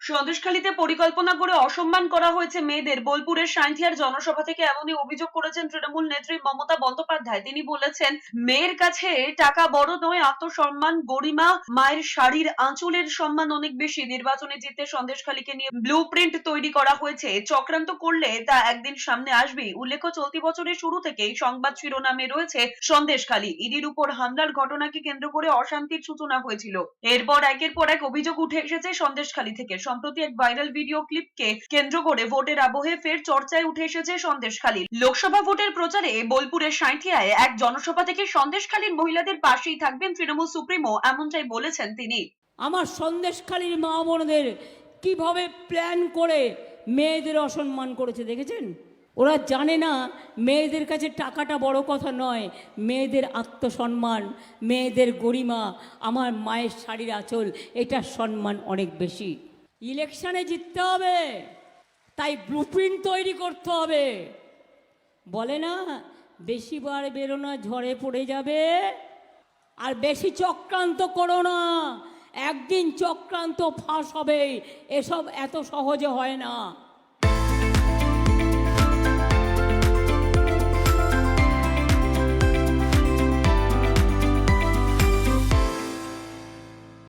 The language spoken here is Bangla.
সন্দেশখালীতে পরিকল্পনা করে অসম্মান করা হয়েছে মেয়েদের। বোলপুরের সাঁইথিয়ার জনসভা থেকে এমনই অভিযোগ করেছেন তৃণমূল নেত্রী মমতা বন্দ্যোপাধ্যায়। তিনি বলেছেন, মেয়ের কাছে টাকা বড় নয়, আত্মসম্মান, গরিমা, মায়ের শাড়ির আঁচলের সম্মান অনেক বেশি। নির্বাচনে জিততে সন্দেশখালীকে নিয়ে ব্লুপ্রিন্ট তৈরি করা হয়েছে। চক্রান্ত করলে তা একদিন সামনে আসবেই। উল্লেখ্য, চলতি বছরের শুরু থেকেই সংবাদ শিরোনামে রয়েছে সন্দেশখালী। ইডির উপর হামলার ঘটনাকে কেন্দ্র করে অশান্তির সূচনা হয়েছিল। এরপর একের পর এক অভিযোগ উঠে এসেছে সন্দেশখালী থেকে। সম্প্রতি এক ভাইরাল ভিডিও ক্লিপকে কেন্দ্র করে ভোটের আবহে ফের চর্চায় উঠে এসেছে সন্দেশখালী। লোকসভা ভোটের প্রচারে বোলপুরের সাঁইথিয়ায় এক জনসভা থেকে সন্দেশখালীর মহিলাদের পাশেই থাকবেন তৃণমূল সুপ্রিমো, এমনটাই বলেছেন তিনি। আমার সন্দেশখালীর মা বোনদের কিভাবে প্ল্যান করে মেয়েদের অসম্মান করেছে দেখেছেন? ওরা জানে না মেয়েদের কাছে টাকাটা বড় কথা নয়, মেয়েদের আত্মসম্মান, মেয়েদের গরিমা, আমার মায়ের শাড়ির আঁচল, এটার সম্মান অনেক বেশি। ইলেকশনে জিততে হবে, তাই ব্লুপ্রিন্ট তৈরি করতে হবে। বলে না, বেশি বার বেরো না, ঝড়ে পড়ে যাবে। আর বেশি চক্রান্ত করো না, একদিন চক্রান্ত ফাঁস হবে। এসব এত সহজে হয় না।